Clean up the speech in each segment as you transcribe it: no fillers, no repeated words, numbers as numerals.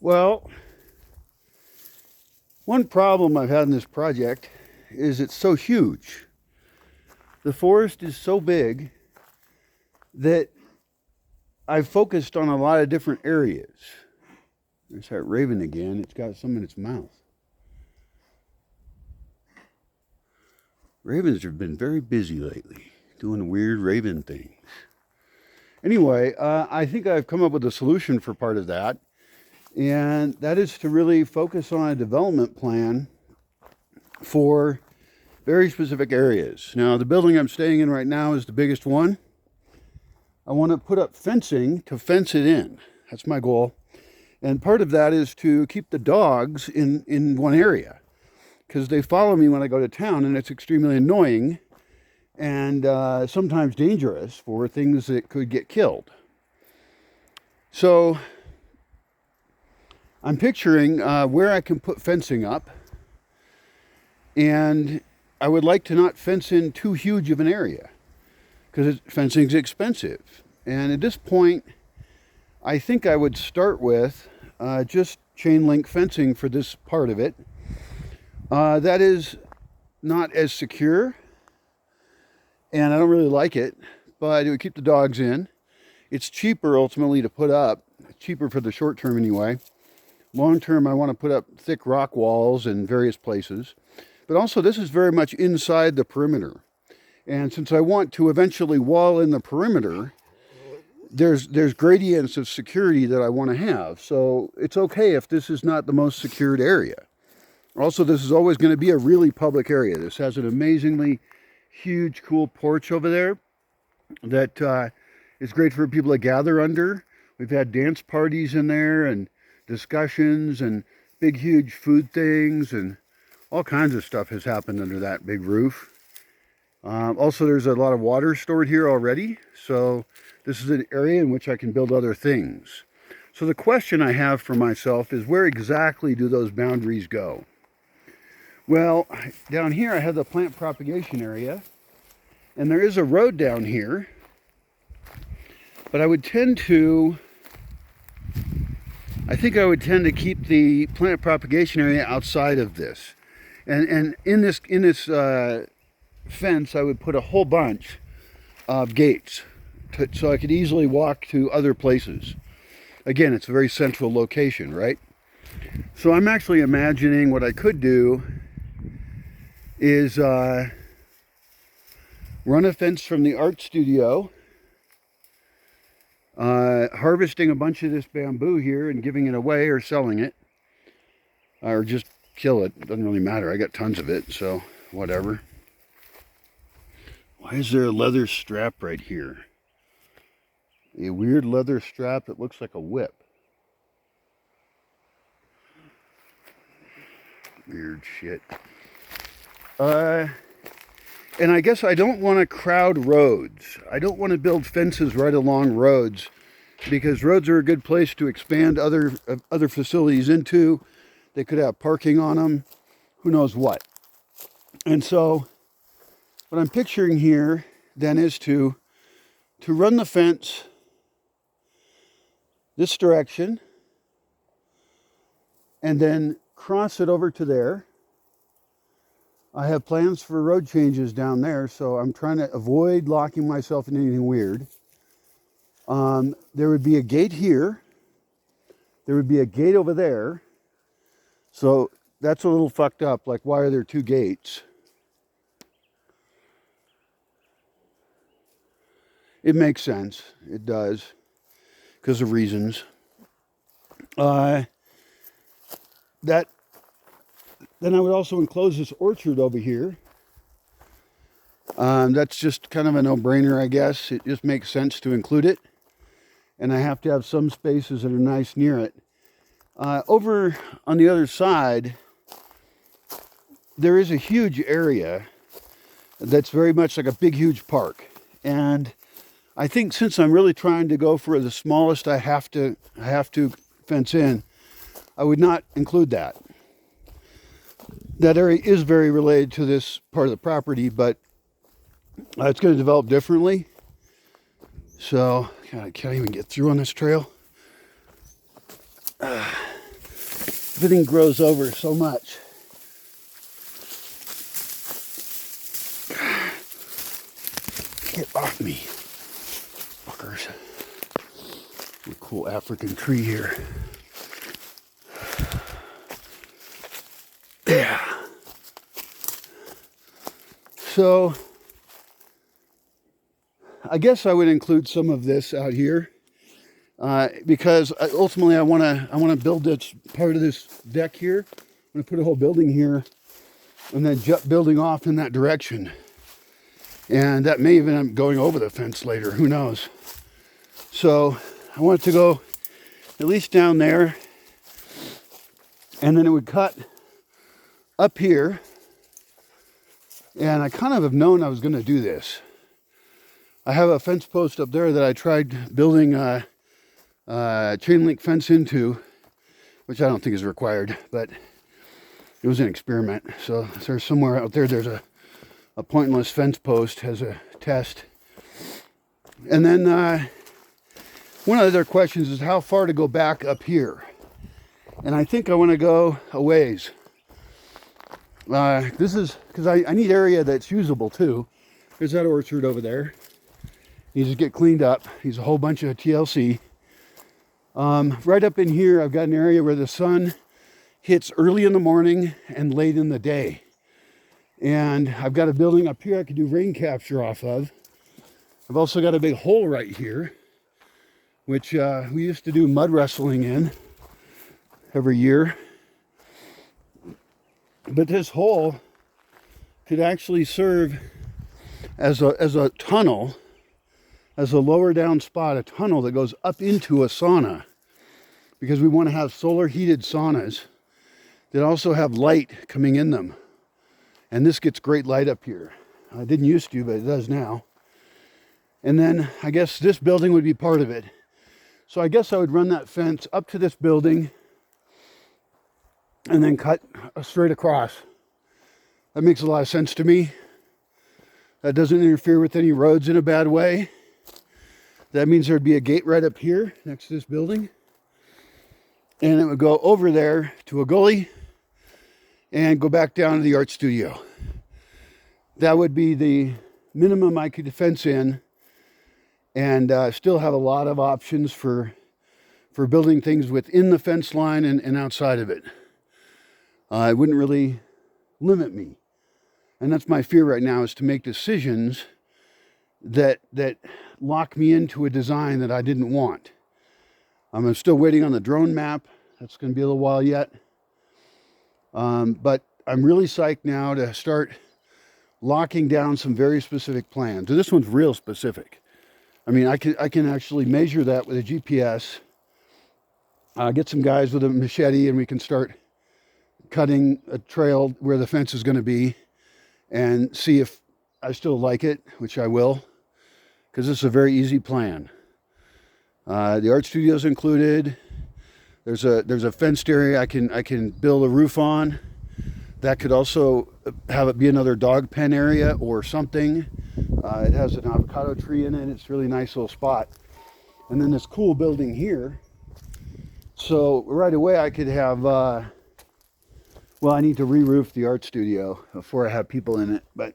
Well, one problem I've had in this project is it's so huge. The forest is so big that I've focused on a lot of different areas. There's that raven again. It's got some in its mouth. Ravens have been very busy lately, doing weird raven things. Anyway, I think I've come up with a solution for part of that, and that is to really focus on a development plan for very specific areas. Now, the building I'm staying in right now is the biggest one. I want to put up fencing to fence it in. That's my goal. And part of that is to keep the dogs in one area, because they follow me when I go to town, and it's extremely annoying and sometimes dangerous for things that could get killed. So I'm picturing where I can put fencing up, and I would like to not fence in too huge of an area, because fencing's expensive. And at this point, I think I would start with just chain link fencing for this part of it. That is not as secure, and I don't really like it, but it would keep the dogs in. It's cheaper ultimately to put up, cheaper for the short term anyway. Long term, I want to put up thick rock walls in various places. But also, this is very much inside the perimeter. And since I want to eventually wall in the perimeter, there's gradients of security that I want to have. So it's okay if this is not the most secured area. Also, this is always going to be a really public area. This has an amazingly huge, cool porch over there that is great for people to gather under. We've had dance parties in there and discussions and big, huge food things, and all kinds of stuff has happened under that big roof. Also, there's a lot of water stored here already, so this is an area in which I can build other things. So the question I have for myself is, where exactly do those boundaries go? Well, down here I have the plant propagation area, and there is a road down here, but I think I would tend to keep the plant propagation area outside of this. And in this fence, I would put a whole bunch of gates so I could easily walk to other places. Again, it's a very central location, right? So I'm actually imagining what I could do is run a fence from the art studio, harvesting a bunch of this bamboo here and giving it away or selling it, or just kill it. Doesn't really matter. I got tons of it, so whatever. Why is there a leather strap right here? A weird leather strap that looks like a whip. Weird shit. And I guess I don't want to crowd roads. I don't want to build fences right along roads, because roads are a good place to expand other facilities into. They could have parking on them, who knows what. And so what I'm picturing here then is to run the fence this direction and then cross it over to there. I have plans for road changes down there, so I'm trying to avoid locking myself in anything weird. There would be a gate here. There would be a gate over there. So that's a little fucked up. Like, why are there two gates? It makes sense. It does, because of reasons. Then I would also enclose this orchard over here. That's just kind of a no-brainer, I guess. It just makes sense to include it. And I have to have some spaces that are nice near it. Over on the other side, there is a huge area that's very much like a big, huge park. And I think since I'm really trying to go for the smallest I have to fence in, I would not include that. That area is very related to this part of the property, but it's going to develop differently. So, God, I can't even get through on this trail. everything grows over so much. Get off me, fuckers. A cool African tree here. Yeah. So I guess I would include some of this out here because ultimately I want to build this part of this deck here. I'm going to put a whole building here and then building off in that direction. And that may even end up going over the fence later. Who knows? So I want it to go at least down there, and then it would cut up here. And I kind of have known I was going to do this. I have a fence post up there that I tried building a chain link fence into, which I don't think is required, but it was an experiment. So there's somewhere out there, there's a pointless fence post as a test. And then one of the other questions is how far to go back up here. And I think I want to go a ways. This is because I need area that's usable too. There's that orchard over there. Needs to get cleaned up. Needs a whole bunch of TLC. Right up in here, I've got an area where the sun hits early in the morning and late in the day. And I've got a building up here I could do rain capture off of. I've also got a big hole right here, which we used to do mud wrestling in every year. But this hole could actually serve as a tunnel, as a lower down spot, a tunnel that goes up into a sauna, because we want to have solar heated saunas that also have light coming in them. And this gets great light up here. I didn't used to, but it does now. And then I guess this building would be part of it. So I guess I would run that fence up to this building and then cut straight across. That makes a lot of sense to me. That doesn't interfere with any roads in a bad way. That means there'd be a gate right up here next to this building. And it would go over there to a gully and go back down to the art studio. That would be the minimum I could fence in, and still have a lot of options for building things within the fence line and outside of it. It wouldn't really limit me. And that's my fear right now, is to make decisions that lock me into a design that I didn't want. I'm still waiting on the drone map. That's going to be a little while yet. But I'm really psyched now to start locking down some very specific plans. And this one's real specific. I mean, I can actually measure that with a GPS, get some guys with a machete, and we can start cutting a trail where the fence is going to be and see if I still like it, which I will, because this is a very easy plan. The art studio's included. There's a fenced area I can build a roof on. That could also have it be another dog pen area or something. It has an avocado tree in it. It's a really nice little spot. And then this cool building here. So right away I could have, well, I need to re-roof the art studio before I have people in it. But,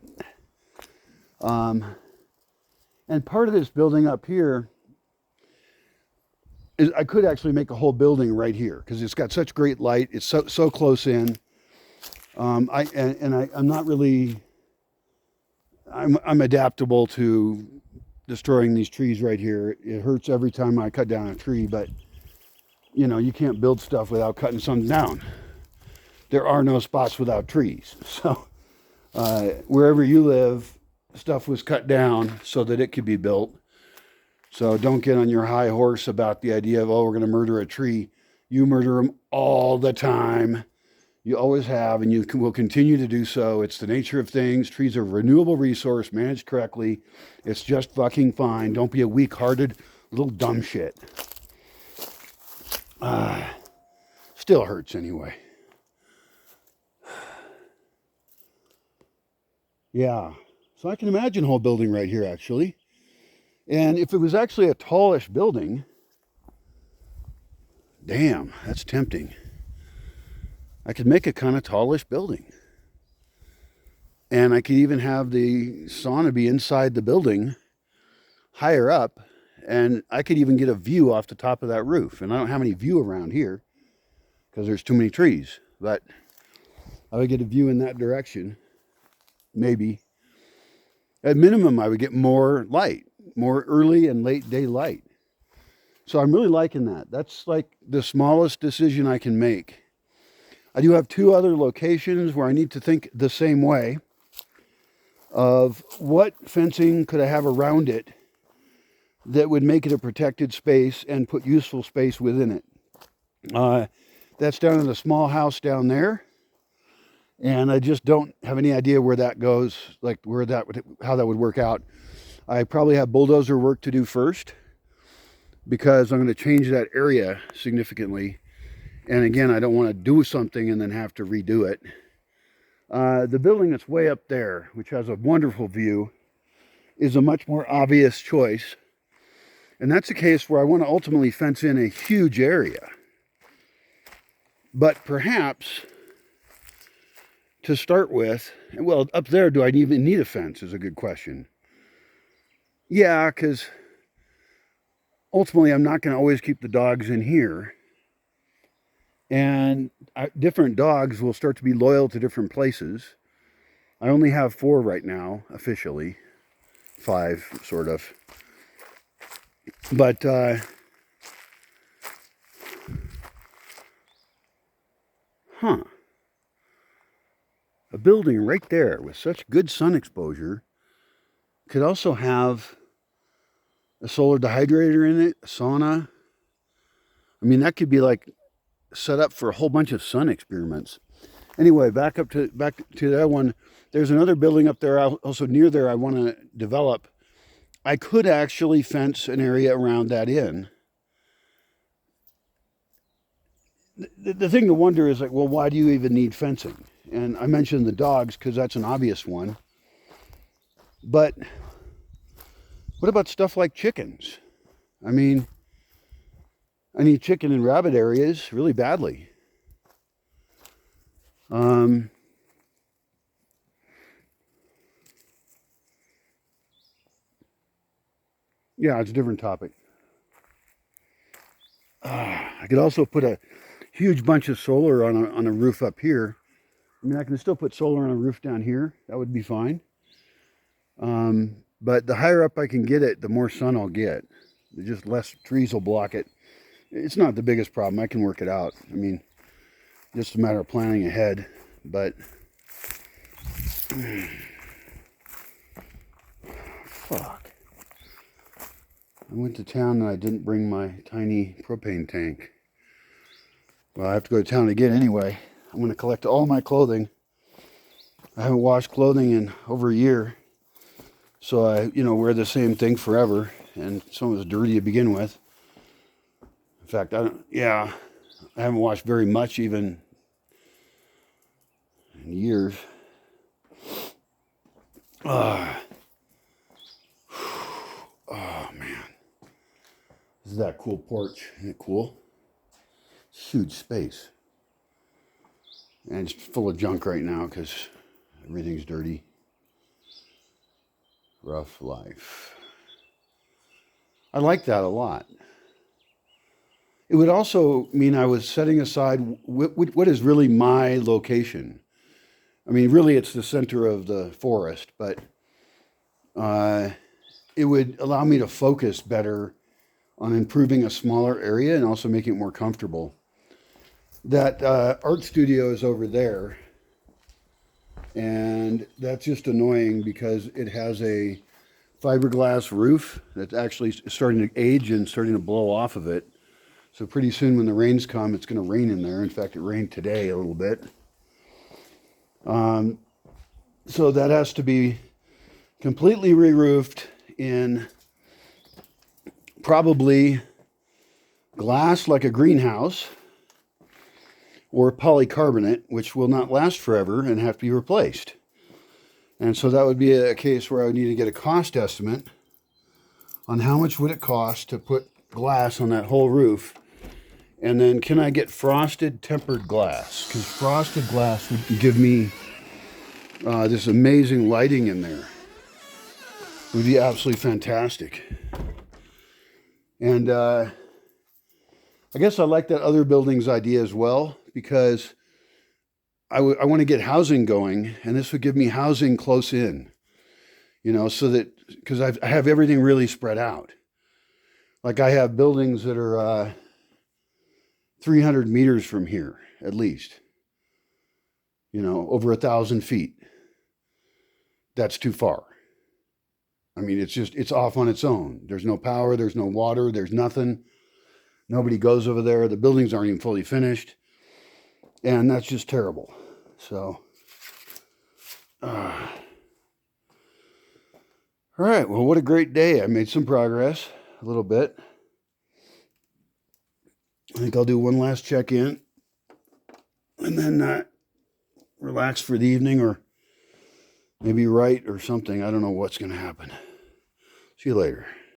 and part of this building up here is I could actually make a whole building right here because it's got such great light. It's so close in. I'm not really, I'm adaptable to destroying these trees right here. It hurts every time I cut down a tree, but you know, you can't build stuff without cutting something down. There are no spots without trees. So wherever you live, stuff was cut down so that it could be built. So don't get on your high horse about the idea of, oh, we're going to murder a tree. You murder them all the time. You always have, and you will continue to do so. It's the nature of things. Trees are a renewable resource, managed correctly. It's just fucking fine. Don't be a weak-hearted little dumb shit. Still hurts anyway. Yeah. So I can imagine a whole building right here, actually. And if it was actually a tallish building, damn, that's tempting. I could make a kind of tallish building. And I could even have the sauna be inside the building, higher up, and I could even get a view off the top of that roof. And I don't have any view around here because there's too many trees. But I would get a view in that direction, maybe. At minimum, I would get more light, more early and late day light. So I'm really liking that. That's like the smallest decision I can make. I do have 2 other locations where I need to think the same way of what fencing could I have around it that would make it a protected space and put useful space within it. That's down in the small house down there. And I just don't have any idea where that goes, like how that would work out. I probably have bulldozer work to do first because I'm going to change that area significantly. And again, I don't want to do something and then have to redo it. The building that's way up there, which has a wonderful view, is a much more obvious choice. And that's a case where I want to ultimately fence in a huge area. But perhaps, to start with, well, up there, do I even need a fence is a good question. Yeah, because ultimately I'm not going to always keep the dogs in here. And different dogs will start to be loyal to different places. I only have 4 right now, officially. 5, sort of. But, a building right there with such good sun exposure could also have a solar dehydrator in it, a sauna. I mean, that could be like set up for a whole bunch of sun experiments. Anyway, back to that one. There's another building up there, also near there, I want to develop. I could actually fence an area around that in. The thing to wonder is like, well, why do you even need fencing? And I mentioned the dogs because that's an obvious one. But what about stuff like chickens? I mean, I need chicken and rabbit areas really badly. Yeah, it's a different topic. I could also put a huge bunch of solar on a roof up here. I mean, I can still put solar on a roof down here. That would be fine. But the higher up I can get it, the more sun I'll get. Just less trees will block it. It's not the biggest problem. I can work it out. I mean, just a matter of planning ahead. But fuck. I went to town and I didn't bring my tiny propane tank. Well, I have to go to town again anyway. I'm going to collect all my clothing. I haven't washed clothing in over a year. So I, wear the same thing forever. And some of it's dirty to begin with. In fact, I haven't washed very much even in years. Oh man. This is that cool porch. Isn't it cool? Huge space. And it's full of junk right now because everything's dirty. Rough life. I like that a lot. It would also mean I was setting aside what is really my location. I mean, really it's the center of the forest, but it would allow me to focus better on improving a smaller area and also making it more comfortable. That art studio is over there, and that's just annoying because it has a fiberglass roof that's actually starting to age and starting to blow off of it. So pretty soon when the rains come, it's going to rain in there. In fact, it rained today a little bit. So that has to be completely re-roofed in probably glass like a greenhouse or polycarbonate, which will not last forever and have to be replaced. And so that would be a case where I would need to get a cost estimate on how much would it cost to put glass on that whole roof And then can I get frosted tempered glass? Because frosted glass would give me this amazing lighting in there. It would be absolutely fantastic. And I guess I like that other building's idea as well, because I want to get housing going, and this would give me housing close in, you know, so that, because I have everything really spread out. Like I have buildings that are 300 meters from here, at least, you know, over 1,000 feet. That's too far. I mean, it's off on its own. There's no power, there's no water, there's nothing. Nobody goes over there. The buildings aren't even fully finished. And that's just terrible. So, all right, well, what a great day. I made some progress, a little bit. I think I'll do one last check-in and then relax for the evening, or maybe write or something. I don't know what's going to happen. See you later.